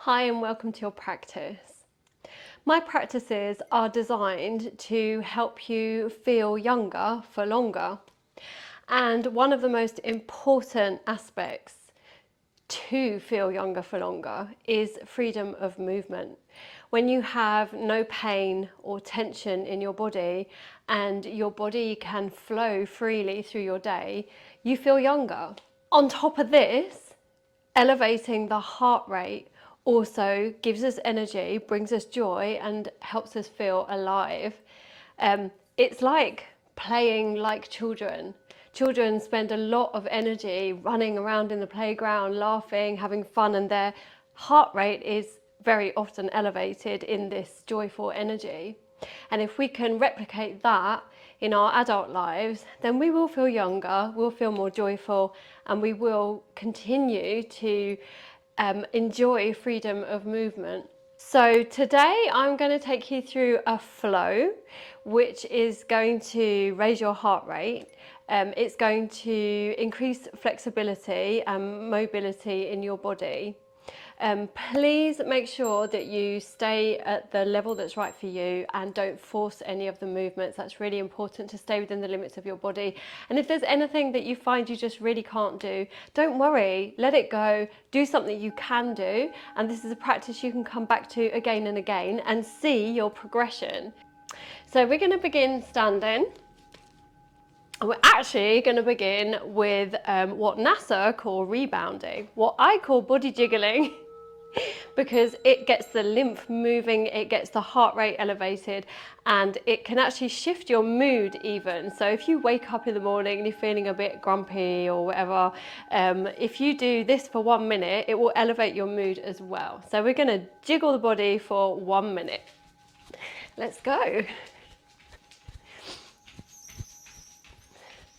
Hi and welcome to your practice. My practices are designed to help you feel younger for longer. And one of the most important aspects to feel younger for longer is freedom of movement. When you have no pain or tension in your body and your body can flow freely through your day, you feel younger. On top of this, elevating the heart rate also gives us energy, brings us joy, and helps us feel alive. It's like playing like children. Children spend a lot of energy running around in the playground, laughing, having fun, and their heart rate is very often elevated in this joyful energy. And if we can replicate that in our adult lives, then we will feel younger, we'll feel more joyful, and we will continue to enjoy freedom of movement. So today I'm going to take you through a flow which is going to raise your heart rate. It's going to increase flexibility and mobility in your body. Please make sure that you stay at the level that's right for you and don't force any of the movements. That's really important, to stay within the limits of your body. And if there's anything that you find you just really can't do, don't worry, let it go, do something you can do. And this is a practice you can come back to again and again and see your progression. So we're going to begin standing. We're actually going to begin with what NASA call rebounding, what I call body jiggling, because it gets the lymph moving, it gets the heart rate elevated, and it can actually shift your mood even. So if you wake up in the morning and you're feeling a bit grumpy or whatever, if you do this for 1 minute, it will elevate your mood as well. So we're going to jiggle the body for 1 minute. Let's go.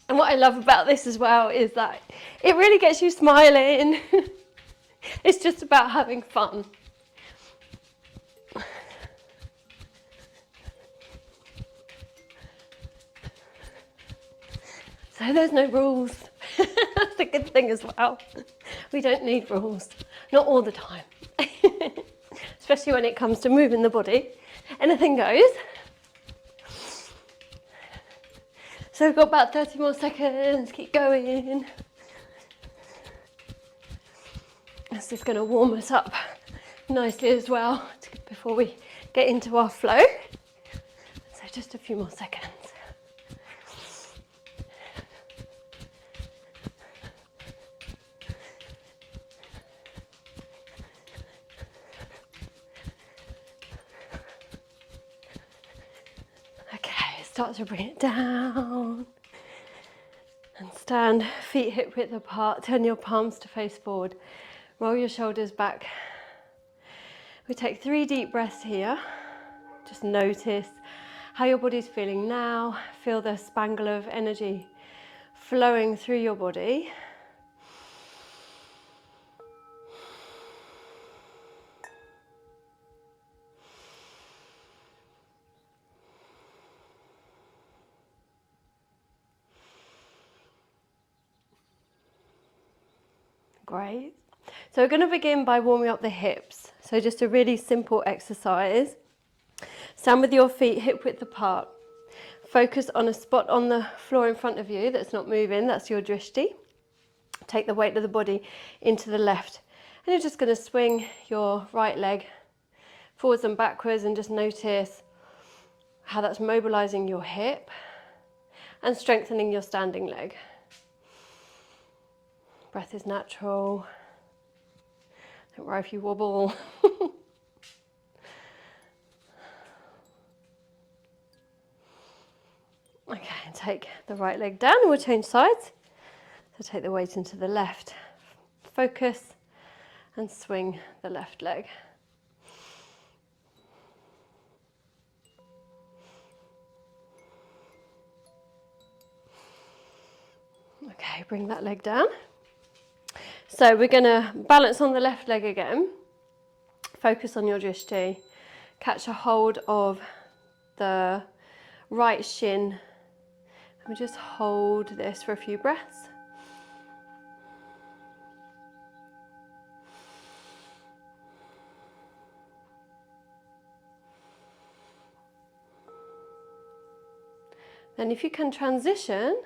And what I love about this as well is that it really gets you smiling. It's just about having fun. So there's no rules. That's a good thing as well. We don't need rules, not all the time. Especially when it comes to moving the body. Anything goes. So we've got about 30 more seconds, keep going. That's just going to warm us up nicely as well before we get into our flow. So just a few more seconds. Okay, start to bring it down. And stand, feet hip width apart, turn your palms to face forward. Roll your shoulders back. We take 3 deep breaths here. Just notice how your body's feeling now. Feel the spangle of energy flowing through your body. Great. So we're going to begin by warming up the hips. So just a really simple exercise. Stand with your feet hip width apart. Focus on a spot on the floor in front of you that's not moving, that's your drishti. Take the weight of the body into the left. And you're just going to swing your right leg forwards and backwards and just notice how that's mobilizing your hip and strengthening your standing leg. Breath is natural. Don't worry if you wobble. Okay, and take the right leg down and we'll change sides. So take the weight into the left. Focus and swing the left leg. Okay, bring that leg down. So we're going to balance on the left leg again. Focus on your drishti. Catch a hold of the right shin. And we just hold this for a few breaths. Then if you can transition,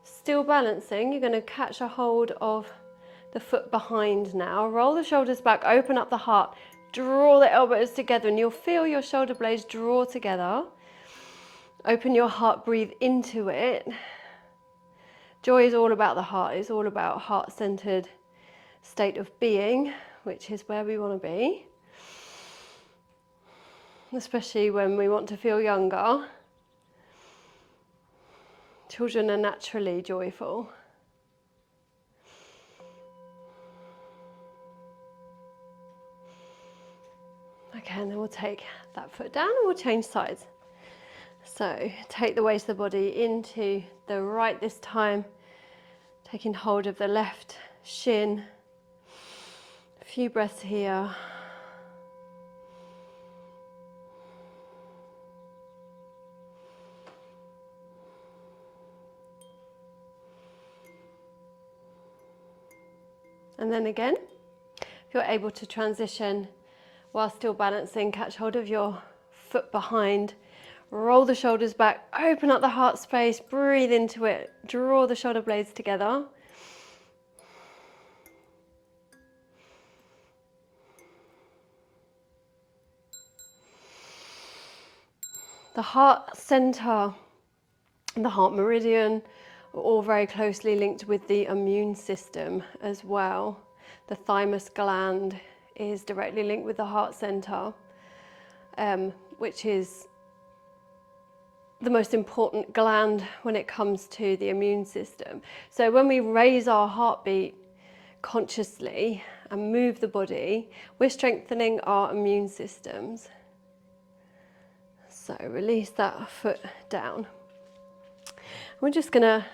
still balancing, you're going to catch a hold of the foot behind now. Roll the shoulders back, open up the heart, draw the elbows together, and you'll feel your shoulder blades draw together. Open your heart, breathe into it. Joy is all about the heart. It's all about heart-centered state of being, which is where we want to be. Especially when we want to feel younger. Children are naturally joyful. Okay, and then we'll take that foot down and we'll change sides. So take the weight of the body into the right this time, taking hold of the left shin. A few breaths here. And then again, if you're able to transition while still balancing, catch hold of your foot behind, roll the shoulders back, open up the heart space, breathe into it, draw the shoulder blades together. The heart center and the heart meridian are all very closely linked with the immune system as well. The thymus gland is directly linked with the heart center, which is the most important gland when it comes to the immune system. So when we raise our heartbeat consciously and move the body, we're strengthening our immune systems. So release that foot down. We're just going to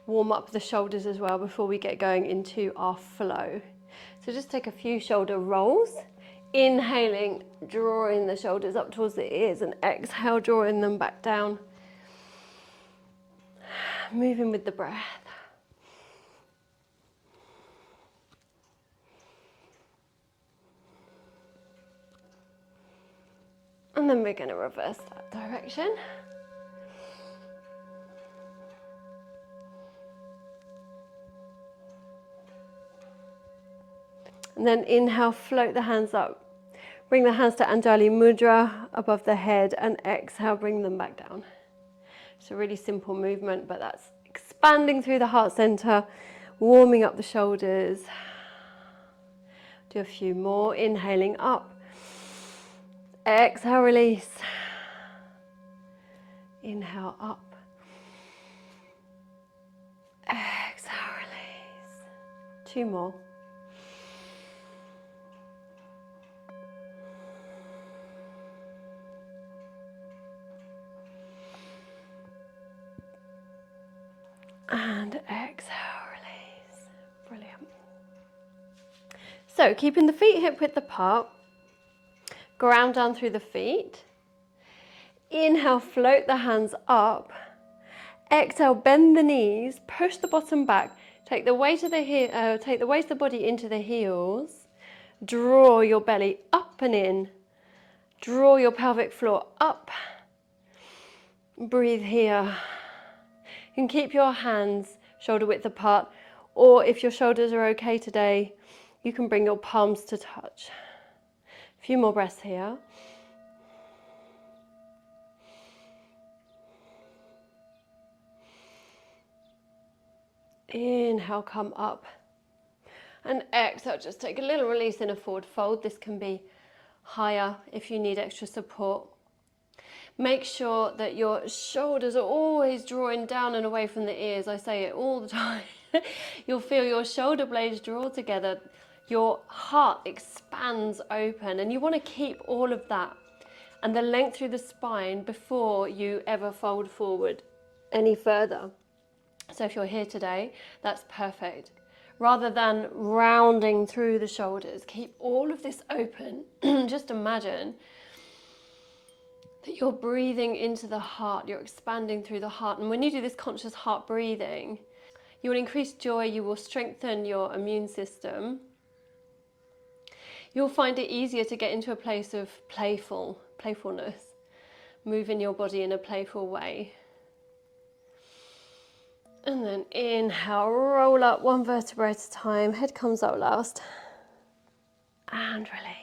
warm up the shoulders as well before we get going into our flow. So just take a few shoulder rolls, inhaling, drawing the shoulders up towards the ears, and exhale, drawing them back down. Moving with the breath. And then we're going to reverse that direction. And then inhale, float the hands up. Bring the hands to Anjali Mudra above the head, and exhale, bring them back down. It's a really simple movement, but that's expanding through the heart center, warming up the shoulders. Do a few more, inhaling up. Exhale, release. Inhale, up. Exhale, release. Two more. And exhale, release. Brilliant. So keeping the feet hip width apart, ground down through the feet. Inhale, float the hands up. Exhale, bend the knees, push the bottom back. Take the weight of the body into the heels. Draw your belly up and in. Draw your pelvic floor up. Breathe here. You can keep your hands shoulder width apart, or if your shoulders are okay today, you can bring your palms to touch. A few more breaths here. Inhale, come up. And exhale, just take a little release in a forward fold. This can be higher if you need extra support. Make sure that your shoulders are always drawing down and away from the ears. I say it all the time. You'll feel your shoulder blades draw together. Your heart expands open, and you want to keep all of that and the length through the spine before you ever fold forward any further. So if you're here today, that's perfect. Rather than rounding through the shoulders, keep all of this open. Just imagine that you're breathing into the heart, you're expanding through the heart. And when you do this conscious heart breathing, you will increase joy, you will strengthen your immune system. You'll find it easier to get into a place of playfulness, moving your body in a playful way. And then inhale, roll up one vertebra at a time, head comes up last. And release.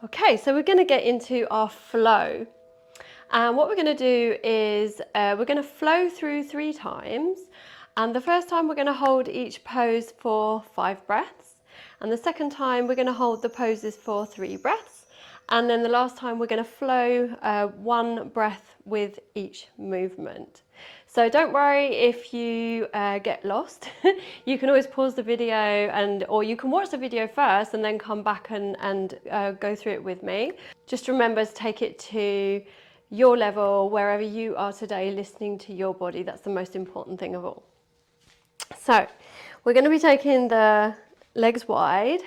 Okay, so we're going to get into our flow. And what we're going to do is we're going to flow through 3 times. And the first time we're going to hold each pose for 5 breaths. And the second time we're going to hold the poses for 3 breaths. And then the last time we're going to flow 1 breath with each movement. So don't worry if you get lost. You can always pause the video or you can watch the video first and then come back and go through it with me. Just remember to take it to your level, wherever you are today, listening to your body. That's the most important thing of all. So we're going to be taking the legs wide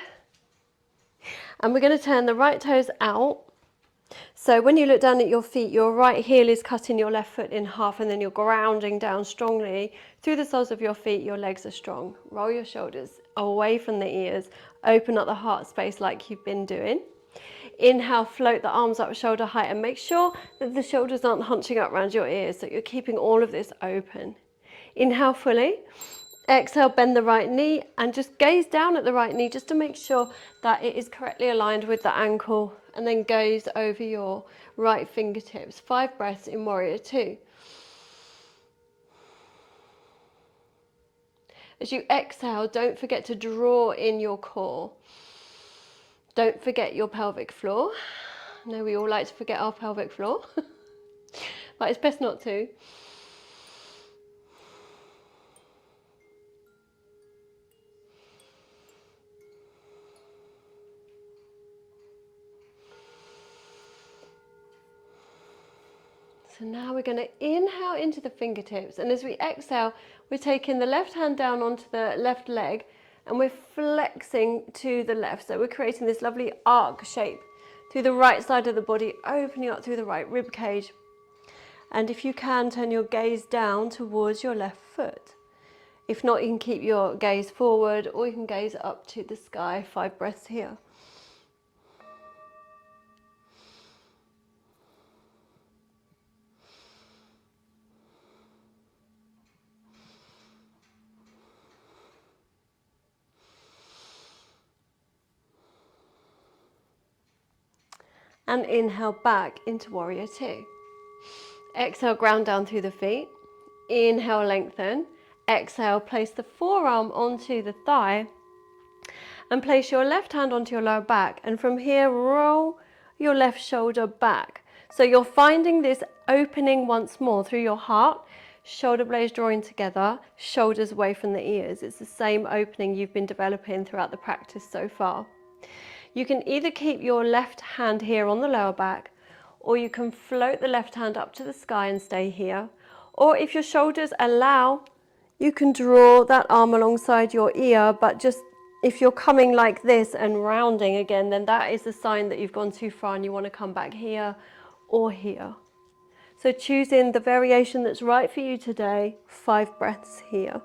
and we're going to turn the right toes out. So when you look down at your feet, your right heel is cutting your left foot in half and then you're grounding down strongly through the soles of your feet. Your legs are strong. Roll your shoulders away from the ears. Open up the heart space like you've been doing. Inhale, float the arms up shoulder height and make sure that the shoulders aren't hunching up around your ears, so you're keeping all of this open. Inhale fully. Exhale, bend the right knee and just gaze down at the right knee just to make sure that it is correctly aligned with the ankle, and then gaze over your right fingertips. 5 breaths in Warrior 2. As you exhale, don't forget to draw in your core. Don't forget your pelvic floor. I know we all like to forget our pelvic floor, but it's best not to. So now we're going to inhale into the fingertips, and as we exhale, we're taking the left hand down onto the left leg and we're flexing to the left. So we're creating this lovely arc shape through the right side of the body, opening up through the right rib cage. And if you can, turn your gaze down towards your left foot. If not, you can keep your gaze forward or you can gaze up to the sky. 5 breaths here. And inhale back into Warrior 2. Exhale, ground down through the feet. Inhale, lengthen. Exhale, place the forearm onto the thigh and place your left hand onto your lower back. And from here, roll your left shoulder back. So you're finding this opening once more through your heart, shoulder blades drawing together, shoulders away from the ears. It's the same opening you've been developing throughout the practice so far. You can either keep your left hand here on the lower back, or you can float the left hand up to the sky and stay here. Or if your shoulders allow, you can draw that arm alongside your ear, but just if you're coming like this and rounding again, then that is a sign that you've gone too far and you want to come back here or here. So choosing the variation that's right for you today. 5 breaths here.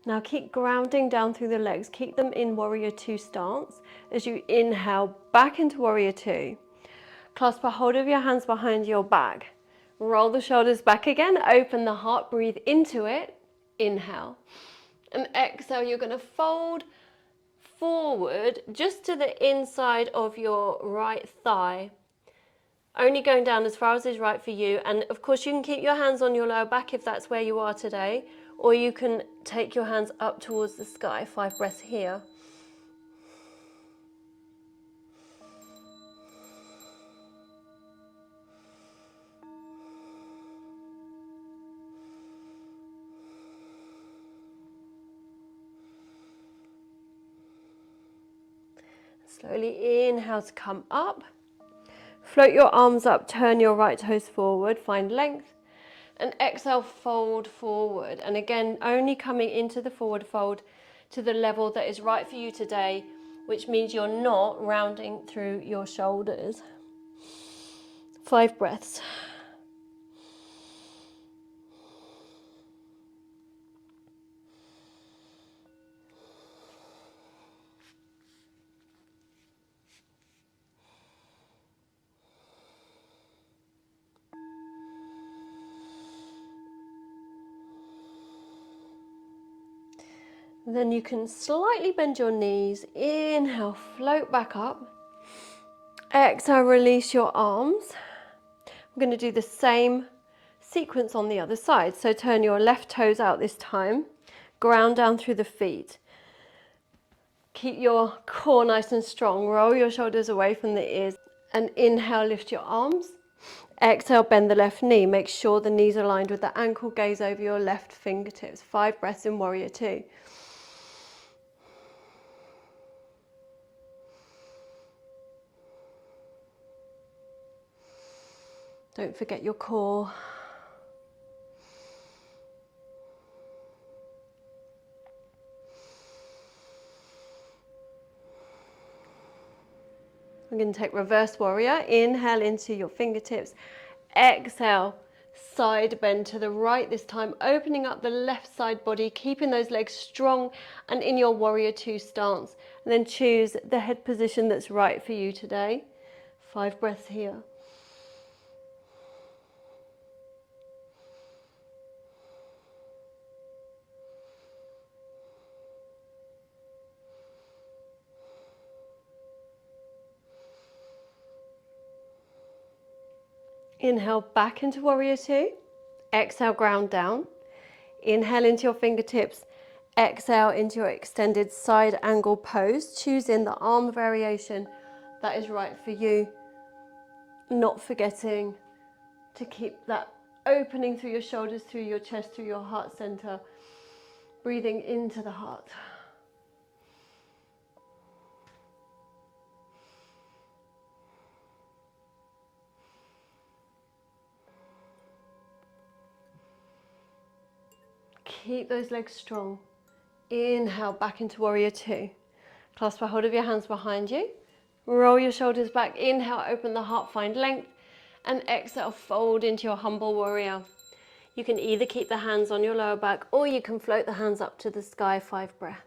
Now keep grounding down through the legs. Keep them in Warrior 2 stance. As you inhale back into Warrior 2, clasp a hold of your hands behind your back. Roll the shoulders back again. Open the heart. Breathe into it. Inhale. And exhale, you're going to fold forward just to the inside of your right thigh. Only going down as far as is right for you. And of course, you can keep your hands on your lower back if that's where you are today. Or you can take your hands up towards the sky. 5 breaths here. Slowly inhale to come up. Float your arms up, turn your right toes forward, find length. And exhale, fold forward. And again, only coming into the forward fold to the level that is right for you today, which means you're not rounding through your shoulders. 5 breaths. Then you can slightly bend your knees. Inhale, float back up. Exhale, release your arms. We're going to do the same sequence on the other side. So turn your left toes out this time. Ground down through the feet. Keep your core nice and strong. Roll your shoulders away from the ears. And inhale, lift your arms. Exhale, bend the left knee. Make sure the knees are aligned with the ankle, gaze over your left fingertips. 5 breaths in Warrior Two. Don't forget your core. We're going to take reverse warrior. Inhale into your fingertips. Exhale, side bend to the right this time, opening up the left side body, keeping those legs strong and in your Warrior Two stance. And then choose the head position that's right for you today. 5 breaths here. Inhale back into Warrior Two. Exhale, ground down. Inhale into your fingertips. Exhale into your extended side angle pose. Choosing the arm variation that is right for you. Not forgetting to keep that opening through your shoulders, through your chest, through your heart center. Breathing into the heart. Keep those legs strong. Inhale back into Warrior Two. Clasp a hold of your hands behind you. Roll your shoulders back. Inhale, open the heart, find length. And exhale, fold into your humble warrior. You can either keep the hands on your lower back or you can float the hands up to the sky. 5 breaths.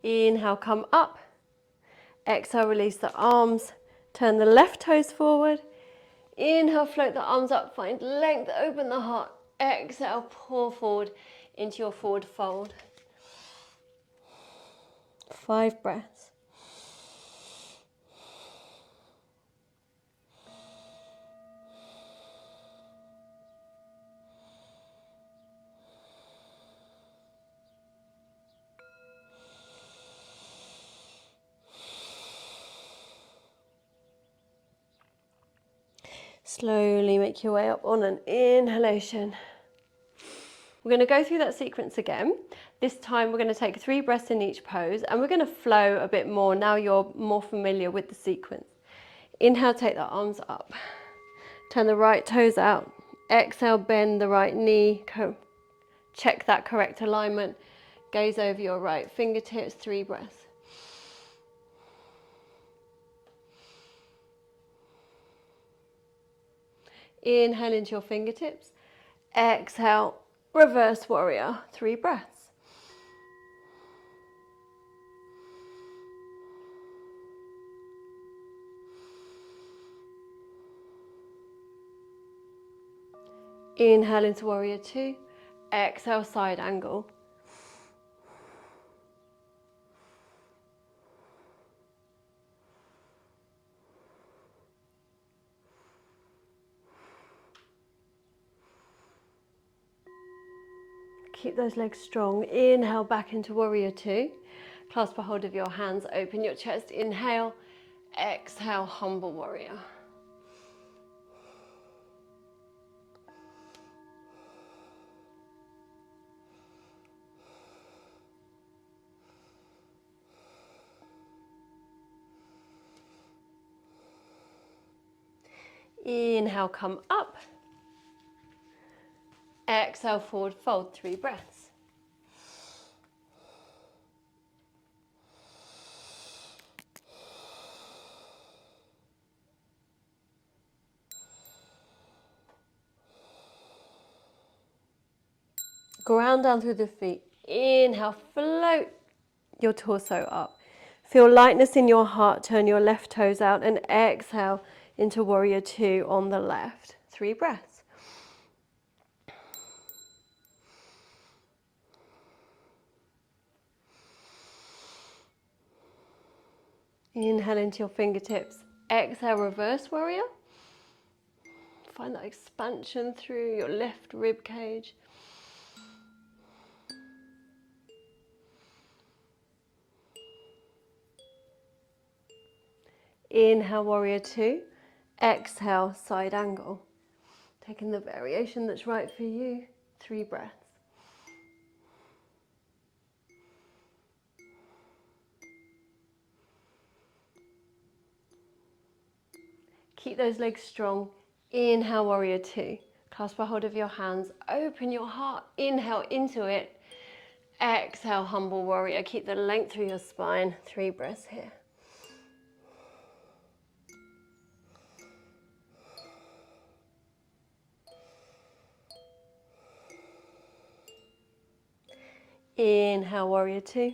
Inhale, come up. Exhale, release the arms. Turn the left toes forward. Inhale, float the arms up, find length, open the heart. Exhale, pour forward into your forward fold. 5 breaths. Slowly make your way up on an inhalation. We're going to go through that sequence again. This time we're going to take 3 breaths in each pose and we're going to flow a bit more now you're more familiar with the sequence. Inhale, take the arms up. Turn the right toes out. Exhale, bend the right knee. Check that correct alignment. Gaze over your right fingertips. 3 breaths. Inhale into your fingertips. Exhale, reverse warrior. 3 breaths. Inhale into Warrior Two. Exhale, side angle. Keep those legs strong. Inhale back into Warrior Two. Clasp a hold of your hands. Open your chest. Inhale. Exhale, humble warrior. Inhale, come up. Exhale, forward fold. 3 breaths. Ground down through the feet. Inhale, float your torso up. Feel lightness in your heart. Turn your left toes out and exhale into warrior two on the left. 3 breaths. Inhale into your fingertips. Exhale, reverse warrior. Find that expansion through your left rib cage. Inhale, warrior two. Exhale, side angle. Taking the variation that's right for you. 3 breaths. Keep those legs strong. Inhale, warrior two. Clasp a hold of your hands. Open your heart. Inhale into it. Exhale, humble warrior. Keep the length through your spine. 3 breaths here. Inhale, warrior two.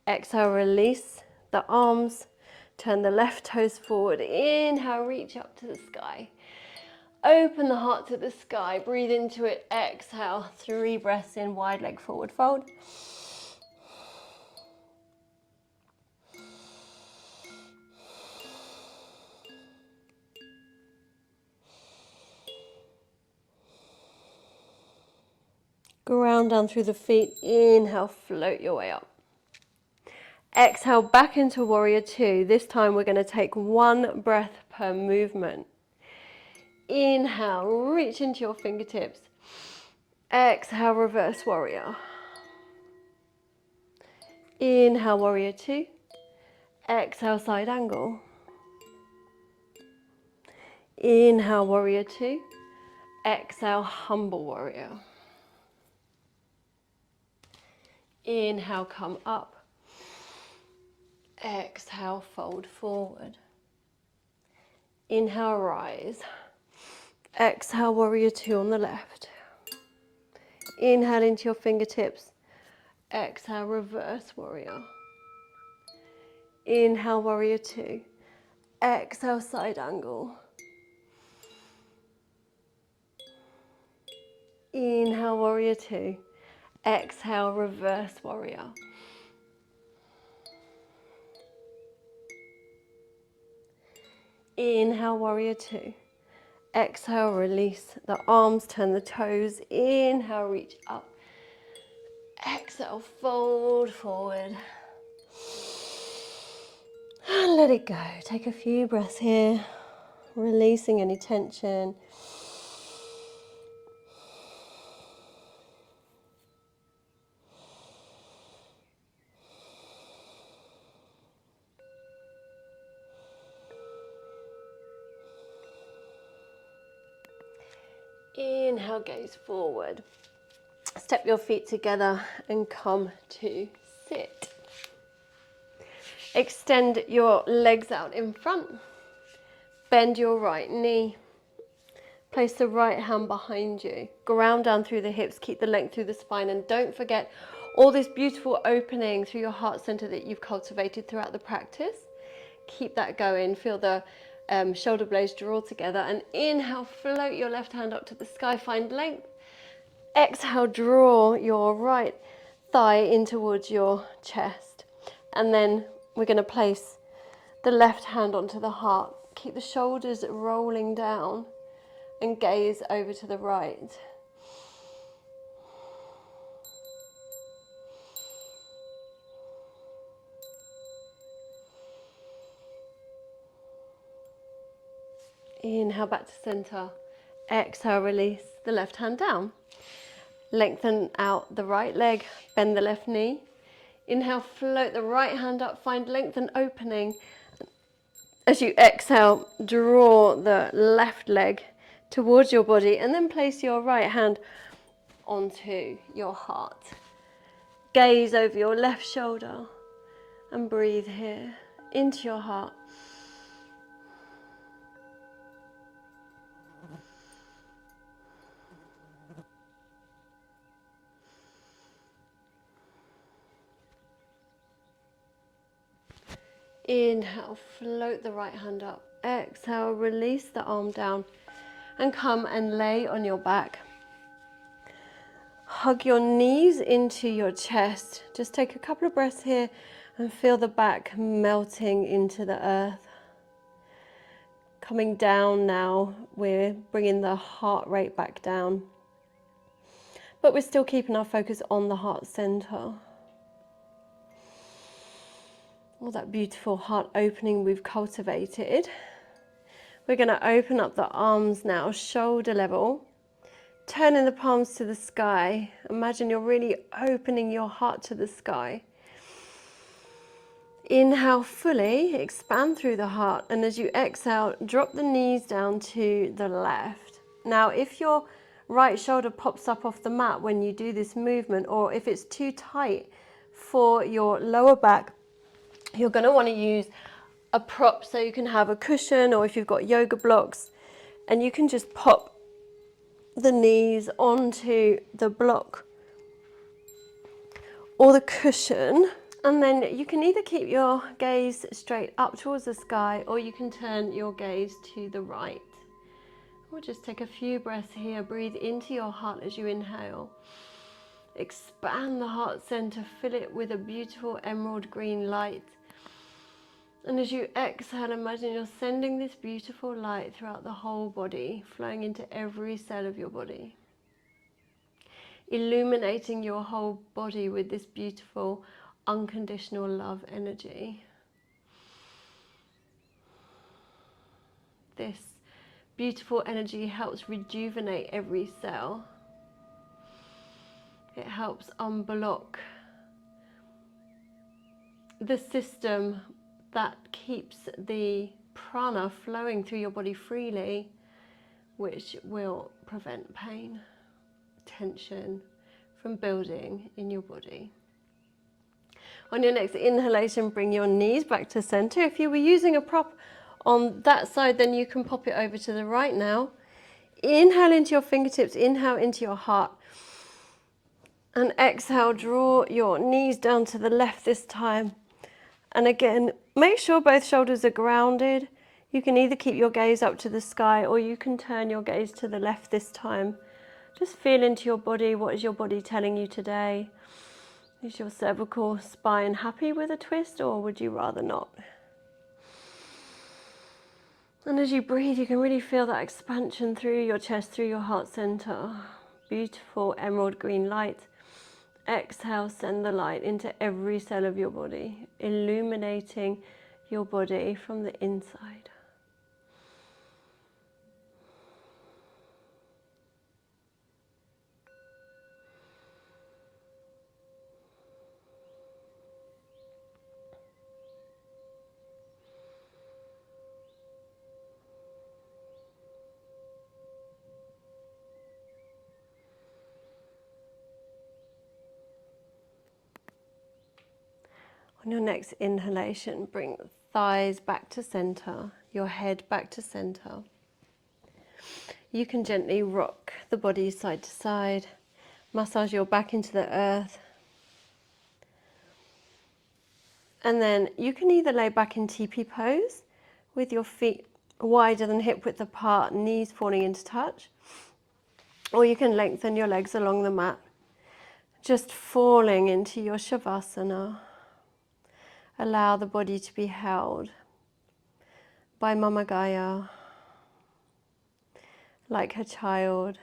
Exhale, release the arms. Turn the left toes forward. Inhale, reach up to the sky. Open the heart to the sky. Breathe into it. Exhale, 3 breaths in. Wide leg forward fold. Ground down through the feet. Inhale, float your way up. Exhale, back into warrior two. This time we're going to take 1 breath per movement. Inhale, reach into your fingertips. Exhale, reverse warrior. Inhale, warrior two. Exhale, side angle. Inhale, warrior two. Exhale, humble warrior. Inhale, come up. Exhale, fold forward. Inhale, rise. Exhale, warrior two on the left. Inhale into your fingertips. Exhale, reverse warrior. Inhale, warrior two. Exhale, side angle. Inhale, warrior two. Exhale, reverse warrior. Inhale, warrior two. Exhale, release the arms, turn the toes. Inhale, reach up. Exhale, fold forward. And let it go. Take a few breaths here, releasing any tension. Inhale, gaze forward. Step your feet together and come to sit. Extend your legs out in front. Bend your right knee. Place the right hand behind you. Ground down through the hips. Keep the length through the spine. And don't forget all this beautiful opening through your heart center that you've cultivated throughout the practice. Keep that going. Feel the shoulder blades draw together. And inhale, float your left hand up to the sky. Find length. Exhale, draw your right thigh in towards your chest. And then we're going to place the left hand onto the heart. Keep the shoulders rolling down and gaze over to the right. Inhale, back to center. Exhale, release the left hand down. Lengthen out the right leg, bend the left knee. Inhale, float the right hand up, find length and opening. As you exhale, draw the left leg towards your body and then place your right hand onto your heart. Gaze over your left shoulder and breathe here into your heart. Inhale, float the right hand up. Exhale, release the arm down and come and lay on your back. Hug your knees into your chest. Just take a couple of breaths here and feel the back melting into the earth. Coming down now, we're bringing the heart rate back down. But we're still keeping our focus on the heart center. All that beautiful heart opening we've cultivated. We're going to open up the arms now, shoulder level. Turning the palms to the sky. Imagine you're really opening your heart to the sky. Inhale fully, expand through the heart, and as you exhale, drop the knees down to the left. Now, if your right shoulder pops up off the mat when you do this movement, or if it's too tight for your lower back, you're going to want to use a prop, so you can have a cushion, or if you've got yoga blocks, and you can just pop the knees onto the block or the cushion, and then you can either keep your gaze straight up towards the sky, or you can turn your gaze to the right. We'll just take a few breaths here. Breathe into your heart as you inhale. Expand the heart center, fill it with a beautiful emerald green light. And as you exhale, imagine you're sending this beautiful light throughout the whole body, flowing into every cell of your body, illuminating your whole body with this beautiful, unconditional love energy. This beautiful energy helps rejuvenate every cell. It helps unblock the system that keeps the prana flowing through your body freely, which will prevent pain, tension from building in your body. On your next inhalation, bring your knees back to center. If you were using a prop on that side, then you can pop it over to the right now. Inhale into your fingertips, inhale into your heart. And exhale, draw your knees down to the left this time. And again, make sure both shoulders are grounded. You can either keep your gaze up to the sky, or you can turn your gaze to the left this time. Just feel into your body. What is your body telling you today? Is your cervical spine happy with a twist, or would you rather not? And as you breathe, you can really feel that expansion through your chest, through your heart center. Beautiful emerald green light. Exhale, send the light into every cell of your body, illuminating your body from the inside. On your next inhalation, bring the thighs back to center, your head back to center. You can gently rock the body side to side, massage your back into the earth. And then you can either lay back in teepee pose with your feet wider than hip width apart, knees falling into touch, or you can lengthen your legs along the mat, just falling into your shavasana. Allow the body to be held by Mama Gaia, like her child,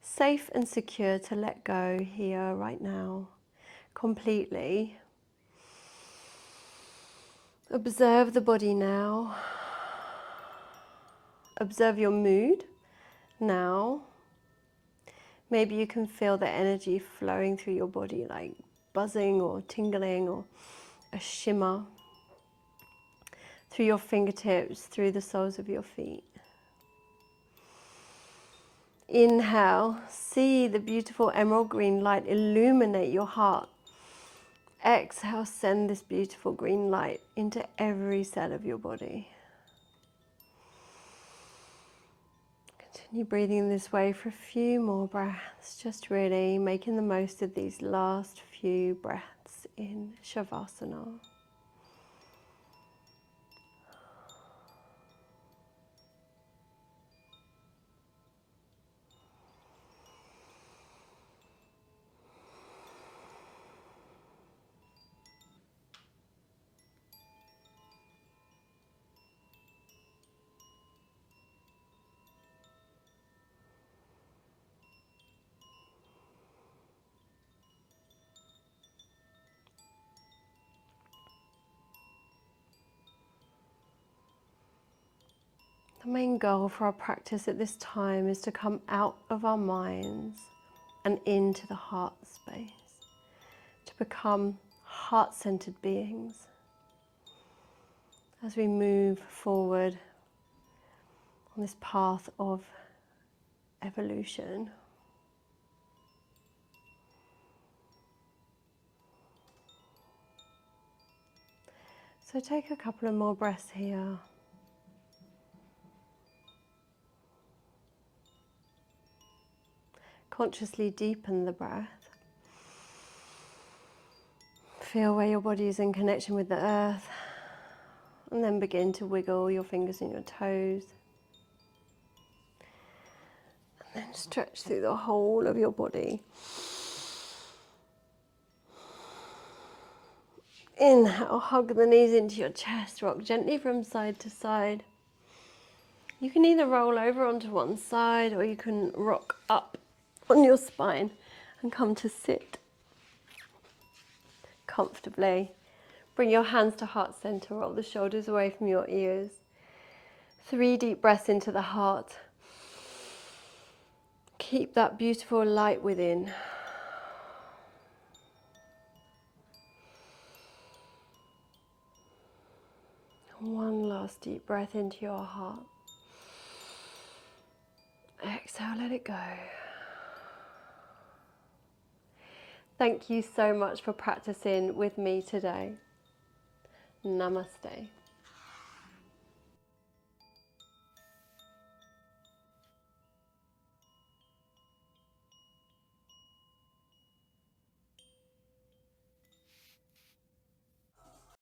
safe and secure to let go here right now, completely. Observe the body now. Observe your mood now. Maybe you can feel the energy flowing through your body, like buzzing or tingling or a shimmer through your fingertips, through the soles of your feet. Inhale, see the beautiful emerald green light illuminate your heart. Exhale, send this beautiful green light into every cell of your body. Continue breathing this way for a few more breaths, just really making the most of these last few breaths in Shavasana. The main goal for our practice at this time is to come out of our minds and into the heart space, to become heart-centered beings as we move forward on this path of evolution. So take a couple of more breaths here. Consciously deepen the breath. Feel where your body is in connection with the earth, and then begin to wiggle your fingers and your toes. And then stretch through the whole of your body. Inhale, hug the knees into your chest, rock gently from side to side. You can either roll over onto one side or you can rock up on your spine and come to sit comfortably. Bring your hands to heart center, roll the shoulders away from your ears. 3 deep breaths into the heart. Keep that beautiful light within. One last deep breath into your heart. Exhale, let it go. Thank you so much for practicing with me today. Namaste.